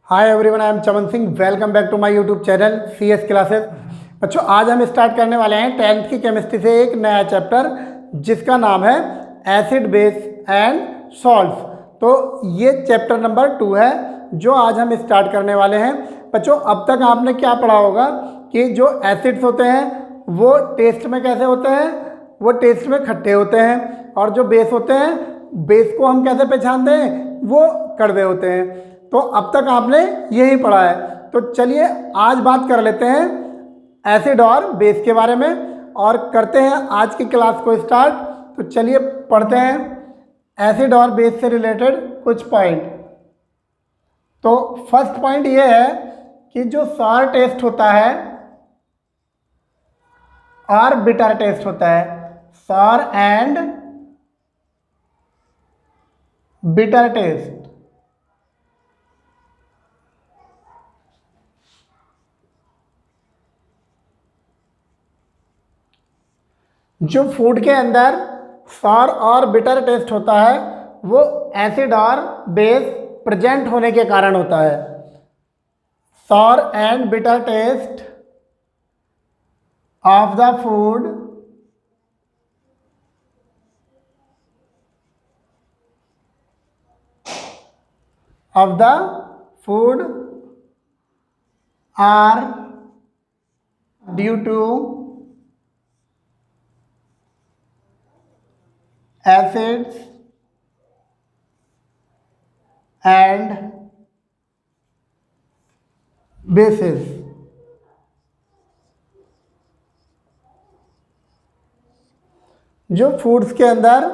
Hi everyone, I am Chaman Singh. Welcome back to my YouTube channel CS classes. बच्चों, आज हम start करने वाले हैं 10th की केमिस्ट्री से एक नया चैप्टर जिसका नाम है एसिड बेस एंड सॉल्ट्स। तो ये चैप्टर नंबर 2 है जो आज हम स्टार्ट करने वाले हैं। बच्चों, अब तक आपने क्या पढ़ा होगा कि जो एसिड्स होते हैं वो टेस्ट में कैसे होते हैं, वो टेस्ट में खट्टे होते हैं, और जो बेस होते हैं बेस को हम कैसे पहचानते हैं, वो कड़वे होते हैं। तो अब तक आपने यही पढ़ा है। तो चलिए आज बात कर लेते हैं एसिड और बेस के बारे में और करते हैं आज की क्लास को स्टार्ट। तो चलिए पढ़ते हैं एसिड और बेस से रिलेटेड कुछ पॉइंट। तो फर्स्ट पॉइंट ये है कि जो सॉर टेस्ट होता है और बिटर टेस्ट होता है, सॉर एंड बिटर टेस्ट, जो फूड के अंदर सॉर और बिटर टेस्ट होता है वो एसिड और बेस प्रेजेंट होने के कारण होता है। Sour and bitter taste of the food are due to acids and bases। जो फूड्स के अंदर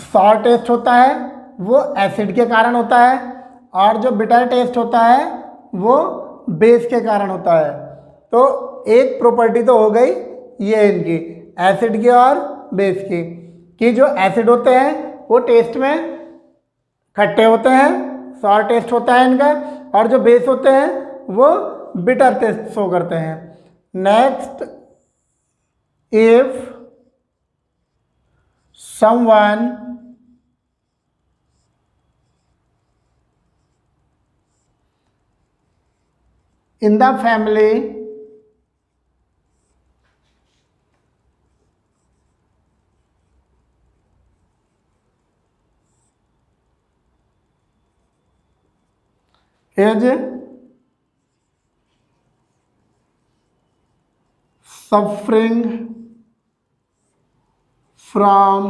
सॉर टेस्ट होता है वो एसिड के कारण होता है, और जो बिटर टेस्ट होता है वो बेस के कारण होता है। तो एक प्रॉपर्टी तो हो गई ये इनकी, एसिड की और बेस की, कि जो एसिड होते हैं वो टेस्ट में खट्टे होते हैं, सॉर टेस्ट होता है इनका, और जो बेस होते हैं वो बिटर टेस्ट शो करते हैं। Next, if someone in the family is suffering from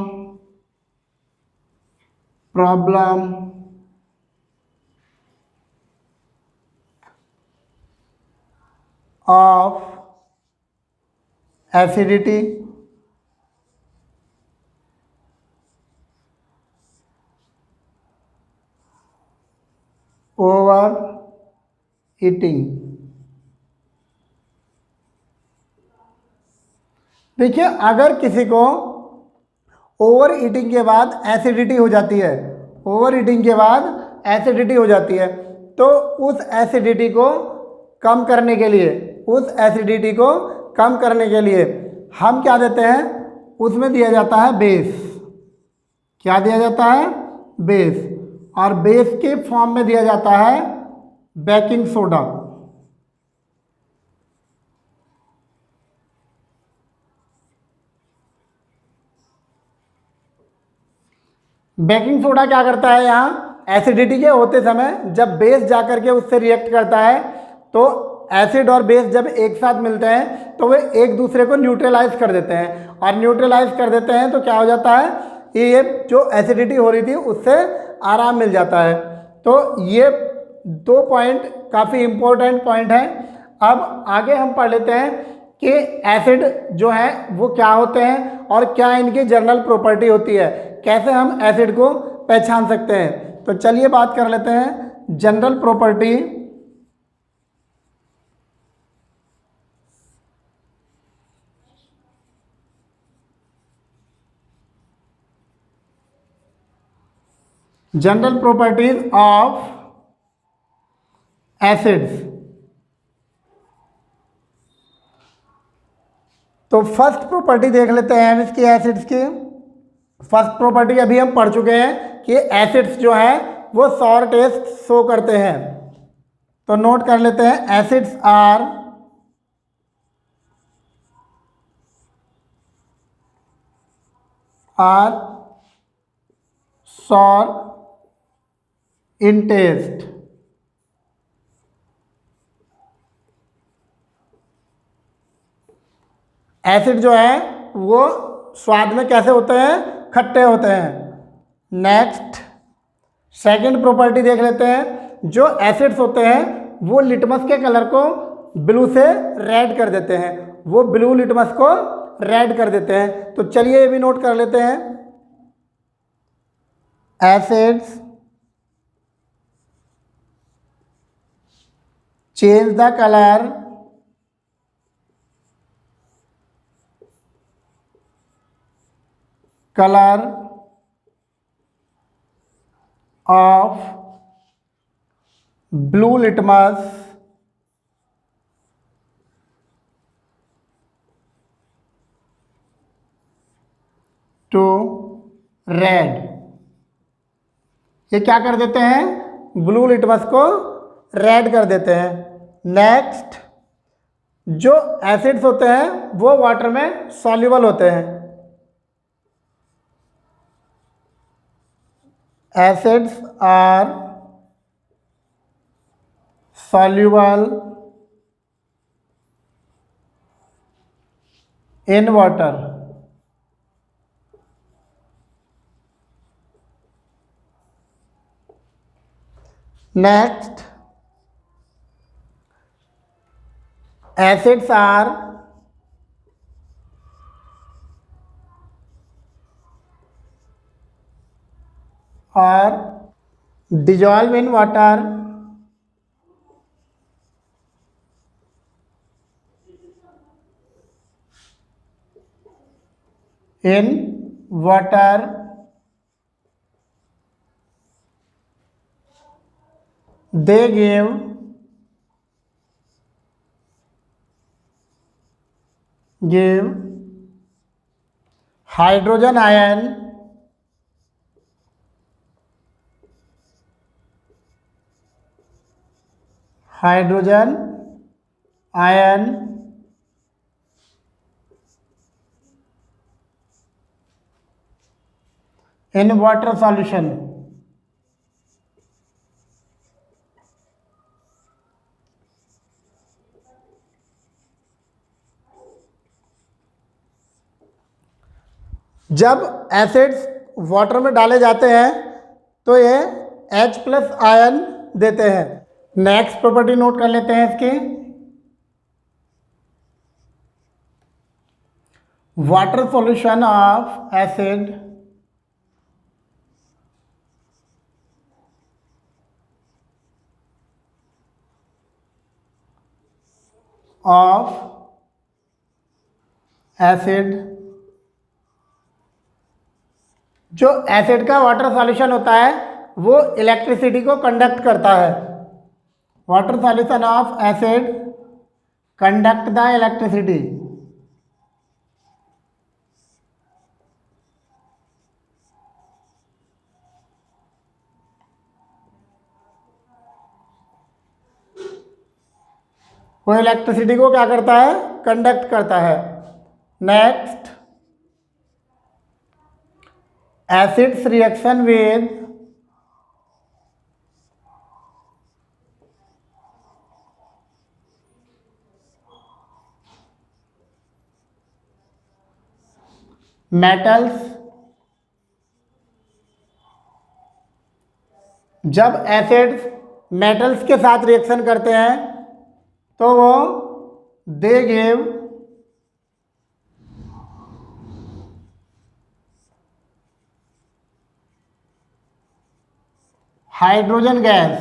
problem of acidity, over eating। देखिए, अगर किसी को ओवर ईटिंग के बाद एसिडिटी हो जाती है, ओवर ईटिंग के बाद एसिडिटी हो जाती है, तो उस एसिडिटी को कम करने के लिए, उस एसिडिटी को कम करने के लिए हम क्या देते हैं, उसमें दिया जाता है बेस। क्या दिया जाता है? बेस। और बेस के फॉर्म में दिया जाता है बेकिंग सोडा। बेकिंग सोडा क्या करता है, यहाँ एसिडिटी के होते समय जब बेस जाकर के उससे रिएक्ट करता है, तो एसिड और बेस जब एक साथ मिलते हैं तो वे एक दूसरे को न्यूट्रलाइज कर देते हैं, और न्यूट्रलाइज कर देते हैं तो क्या हो जाता है, ये जो एसिडिटी हो रही थी उससे आराम मिल जाता है। तो ये 2 पॉइंट काफ़ी इम्पोर्टेंट पॉइंट हैं। अब आगे हम पढ़ लेते हैं कि एसिड जो है वो क्या होते हैं और क्या इनकी जनरल प्रॉपर्टी होती है, कैसे हम एसिड को पहचान सकते हैं। तो चलिए बात कर लेते हैं general property general properties of acids. तो फर्स्ट प्रॉपर्टी देख लेते हैं इसकी एसिड्स की। फर्स्ट प्रॉपर्टी अभी हम पढ़ चुके हैं कि एसिड्स जो है वो सॉर टेस्ट शो करते हैं। तो नोट कर लेते हैं, acids are sour in taste. Acid जो है वो स्वाद में कैसे होते हैं, खट्टे होते हैं। नेक्स्ट सेकंड प्रॉपर्टी देख लेते हैं, जो एसिड्स होते हैं वो लिटमस के कलर को ब्लू से रेड कर देते हैं, वो ब्लू लिटमस को रेड कर देते हैं। तो चलिए ये भी नोट कर लेते हैं, acids change the colour of blue litmus to red। ये क्या कर देते हैं, ब्लू लिटमस को रेड कर देते हैं। नेक्स्ट जो एसिड्स होते हैं वो वाटर में सॉल्युबल होते हैं, acids are soluble in water। Next, acids are dissolved in water they give hydrogen ion in water solution। जब एसिड्स वाटर में डाले जाते हैं तो ये H+ आयन देते हैं। नेक्स्ट प्रॉपर्टी नोट कर लेते हैं इसकी, वाटर सॉल्यूशन ऑफ एसिड जो एसिड का वाटर सॉल्यूशन होता है वो इलेक्ट्रिसिटी को कंडक्ट करता है। Water solution of acid conduct the electricity. वो इलेक्ट्रिसिटी को क्या करता है, कंडक्ट करता है। Next, acids reaction with metals. जब एसिड्स मेटल्स के साथ रिएक्शन करते हैं तो वो दे गिव हाइड्रोजन गैस।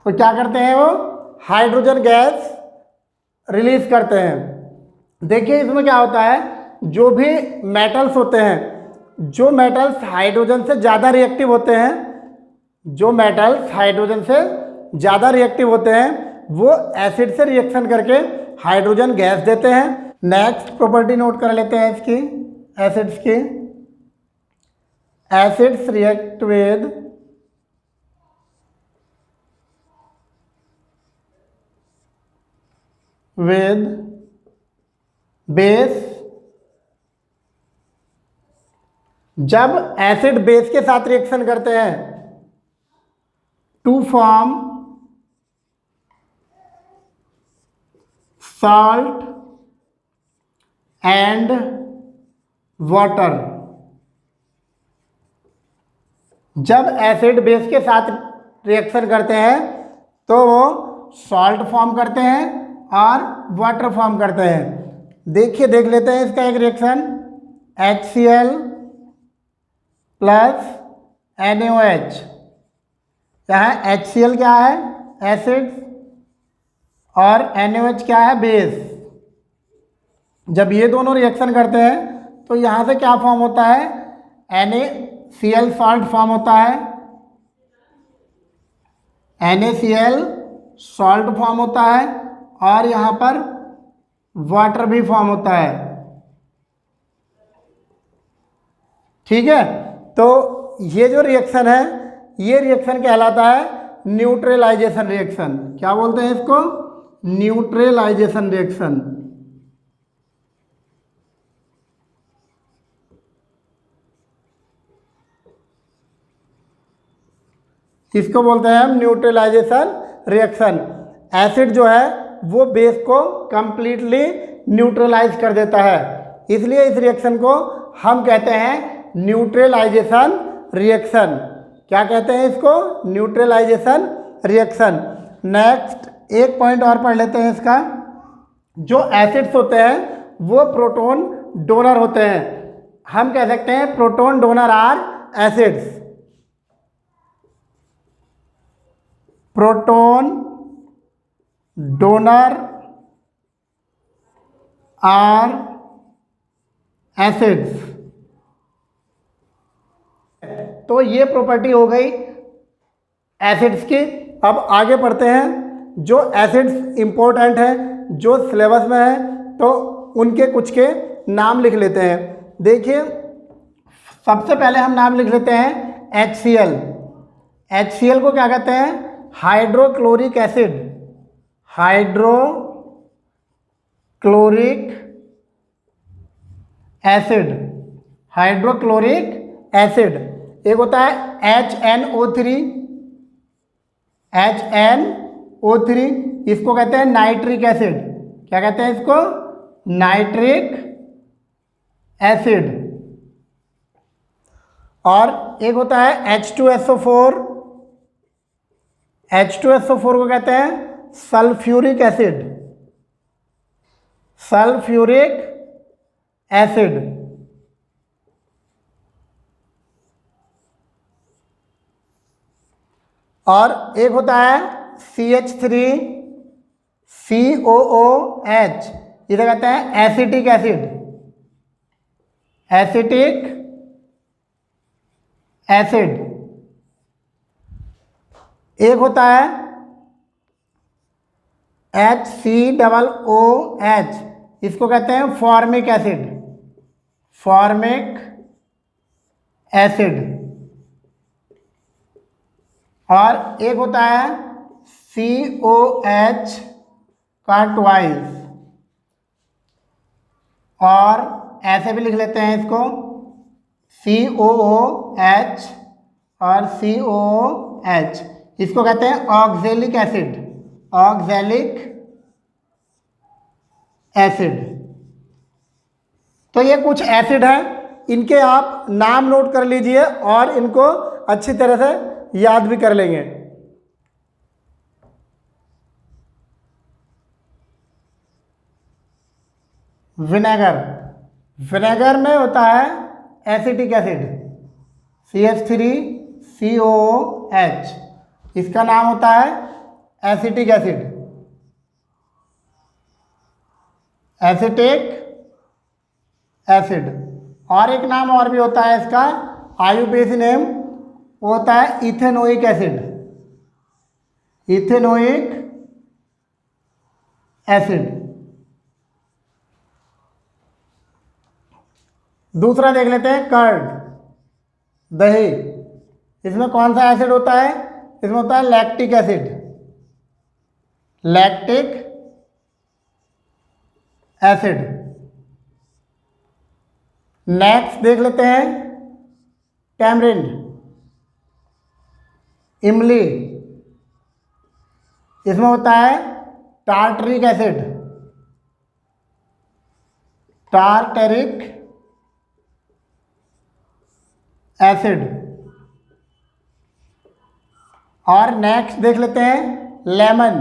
तो क्या करते हैं, वो हाइड्रोजन गैस रिलीज करते हैं। देखिए इसमें क्या होता है, जो भी मेटल्स होते हैं, जो मेटल्स हाइड्रोजन से ज़्यादा रिएक्टिव होते हैं, जो मेटल्स हाइड्रोजन से ज़्यादा रिएक्टिव होते हैं वो एसिड से रिएक्शन करके हाइड्रोजन गैस देते हैं। नेक्स्ट प्रॉपर्टी नोट कर लेते हैं इसकी, एसिड्स की। Acids react with base. जब एसिड बेस के साथ रिएक्शन करते हैं to form salt and water. जब एसिड बेस के साथ रिएक्शन करते हैं तो वो सॉल्ट फॉर्म करते हैं और वाटर फॉर्म करते हैं। देखिए, देख लेते हैं इसका एक रिएक्शन, HCl प्लस NaOH। यहाँ HCl क्या है, एसिड, और NaOH क्या है, बेस। जब ये दोनों रिएक्शन करते हैं तो यहाँ से क्या फॉर्म होता है, NaCl सॉल्ट फॉर्म होता है, NaCl सॉल्ट फॉर्म होता है, और यहाँ पर वाटर भी फॉर्म होता है। ठीक है, तो ये जो रिएक्शन है, ये रिएक्शन कहलाता है न्यूट्रलाइजेशन रिएक्शन। क्या बोलते हैं इसको, न्यूट्रलाइजेशन रिएक्शन। इसको बोलते हैं हम न्यूट्रलाइजेशन रिएक्शन। एसिड जो है वो बेस को कंप्लीटली न्यूट्रलाइज कर देता है, इसलिए इस रिएक्शन को हम कहते हैं न्यूट्रलाइजेशन रिएक्शन। क्या कहते हैं इसको, न्यूट्रलाइजेशन रिएक्शन। नेक्स्ट एक पॉइंट और पढ़ लेते हैं इसका। जो एसिड्स होते हैं वो प्रोटॉन डोनर होते हैं। हम कह सकते हैं proton donor are acids. Proton donor are acids. तो ये प्रॉपर्टी हो गई एसिड्स की। अब आगे पढ़ते हैं। जो एसिड्स इंपॉर्टेंट है, जो सिलेबस में है, तो उनके कुछ के नाम लिख लेते हैं। देखिए, सबसे पहले हम नाम लिख लेते हैं HCl। HCl को क्या कहते हैं, hydrochloric acid. Hydrochloric acid, hydrochloric acid. एक होता है HNO3। HNO3 इसको कहते हैं नाइट्रिक एसिड। क्या कहते हैं इसको, नाइट्रिक एसिड। और एक होता है H2SO4। H2SO4 को कहते हैं सल्फ्यूरिक एसिड। Sulphuric acid. और एक होता है CH3COOH, इसे कहते हैं एसिटिक एसिड। Acetic acid. एक होता है HCOOH, इसको कहते हैं फॉर्मिक एसिड। Formic acid. और एक होता है COH का ट्वाइस, और ऐसे भी लिख लेते हैं इसको COOH और COOH। इसको कहते हैं ऑक्जेलिक एसिड। Oxalic acid. तो ये कुछ एसिड है, इनके आप नाम नोट कर लीजिए और इनको अच्छी तरह से याद भी कर लेंगे। विनेगर। विनेगर में होता है एसिटिक एसिड, CH3COOH। इसका नाम होता है एसिटिक एसिड। Acetic acid. और एक नाम और भी होता है इसका, आयुर्वेद नेम, वो होता है इथेनोइक एसिड। Ethanoic acid. दूसरा देख लेते हैं कर्ड, दही। इसमें कौन सा एसिड होता है? इसमें होता है lactic acid, lactic acid. Next देख लेते हैं टैमरिंड, इमली। इसमें होता है टार्टरिक एसिड, टार्टरिक एसिड। और नेक्स्ट देख लेते हैं लेमन,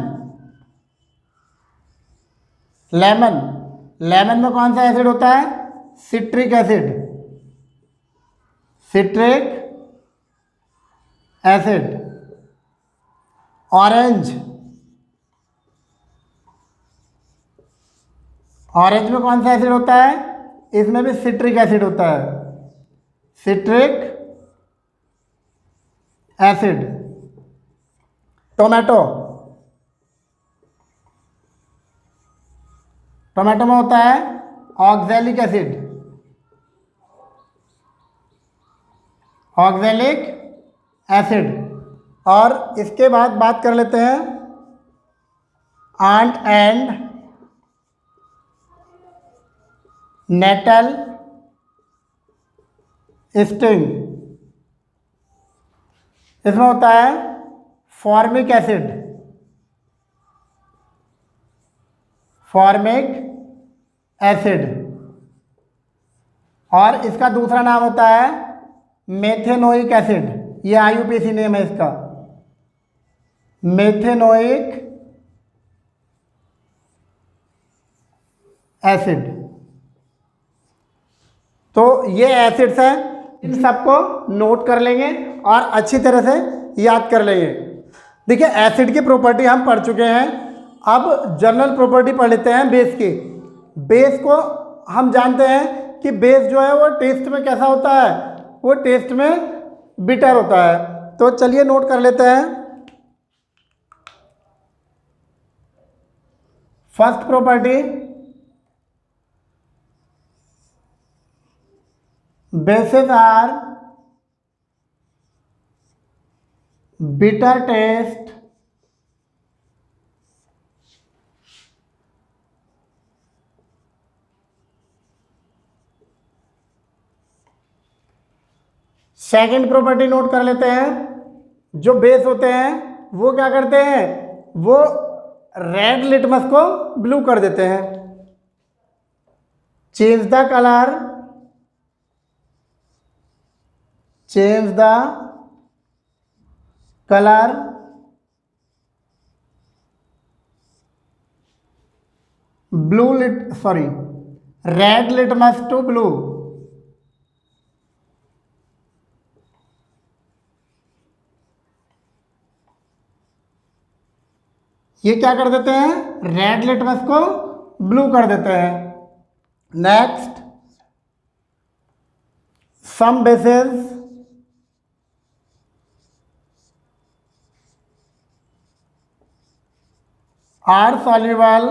लेमन। लेमन में कौन सा एसिड होता है? Citric acid, citric acid. Orange, orange में कौन सा एसिड होता है? इसमें भी सिट्रिक एसिड होता है, सिट्रिक एसिड। टोमेटो, टोमेटो में होता है ऑक्सैलिक एसिड, ऑक्सैलिक एसिड। और इसके बाद बात कर लेते हैं आंट एंड नेटल स्टिंग। इसमें होता है फॉर्मिक एसिड, फॉर्मिक एसिड। और इसका दूसरा नाम होता है मेथेनोइक एसिड, ये आईयूपीएसी नेम है इसका, मेथेनोइक एसिड। तो ये एसिड्स हैं, इन सबको नोट कर लेंगे और अच्छी तरह से याद कर लेंगे। देखिए एसिड की प्रॉपर्टी हम पढ़ चुके हैं, अब जनरल प्रॉपर्टी पढ़ लेते हैं बेस की। बेस को हम जानते हैं कि बेस जो है वो टेस्ट में कैसा होता है? वो टेस्ट में बिटर होता है। तो चलिए नोट कर लेते हैं। First property, bases are bitter taste second property note कर लेते हैं। जो बेस होते हैं वो क्या करते हैं? वो रेड लिटमस को ब्लू कर देते हैं। Change the colour, change the colour blue red litmus to blue. ये क्या कर देते हैं? रेड लिटमस को ब्लू कर देते हैं। Next, some bases are soluble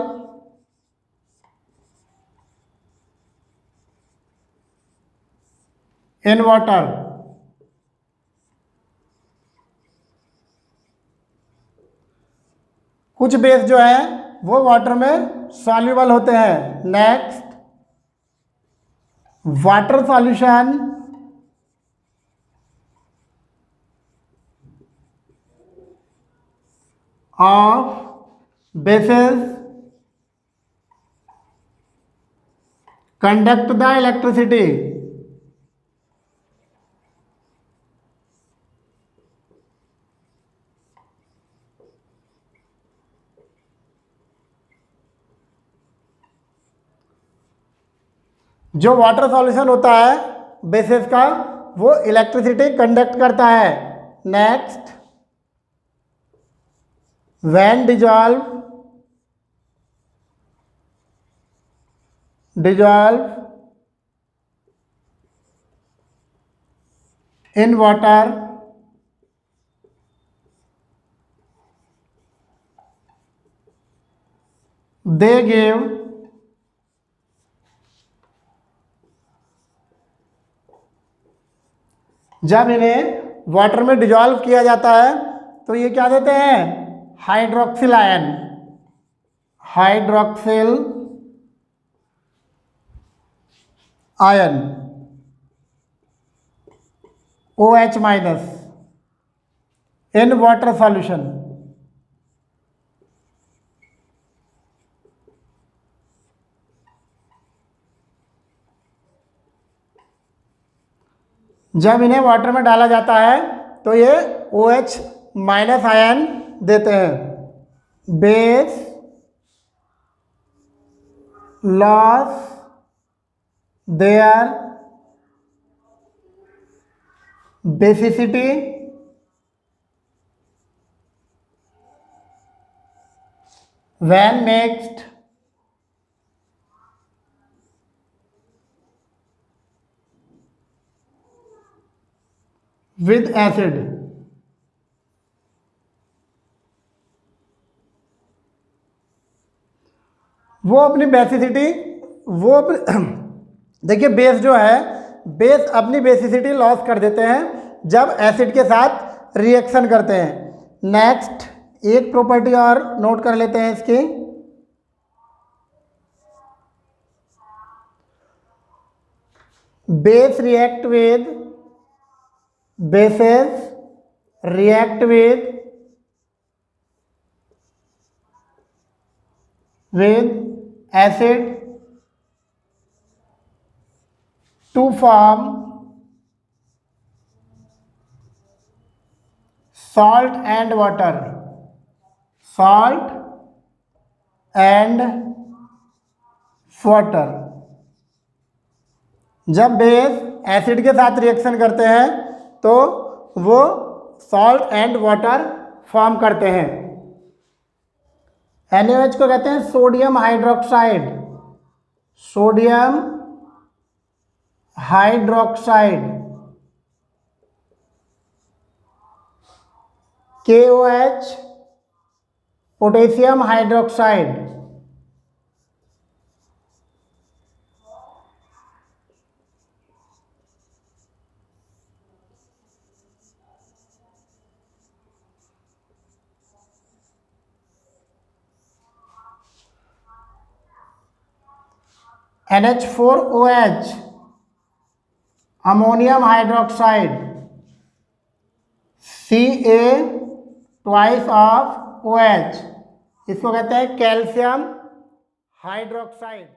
in water. कुछ बेस जो है वो वाटर में सॉल्युबल होते हैं। Next, water solution of bases conduct the electricity. जो वाटर सॉल्यूशन होता है बेसिस का वो इलेक्ट्रिसिटी कंडक्ट करता है। Next, when dissolve in water, they give जब इन्हें वाटर में डिजॉल्व किया जाता है तो ये क्या देते हैं, hydroxyl ion, hydroxyl ion OH minus in water solution. जब इन्हें वाटर में डाला जाता है तो ये OH माइनस आयन देते हैं। Base loss their basicity when mixed with acid। वो अपनी बेसिसिटी देखिए बेस जो है, बेस अपनी बेसिसिटी लॉस कर देते हैं जब एसिड के साथ रिएक्शन करते हैं। नेक्स्ट एक प्रॉपर्टी और नोट कर लेते हैं इसकी, base react with bases react with acid to form salt and water, salt and water। जब बेस एसिड के साथ रिएक्शन करते हैं तो वो सॉल्ट एंड वाटर फॉर्म करते हैं। NaOH को कहते हैं sodium hydroxide, sodium hydroxide. KOH potassium hydroxide. NH4OH ammonium hydroxide. Ca twice of OH, इसको कहते हैं कैल्शियम हाइड्रोक्साइड।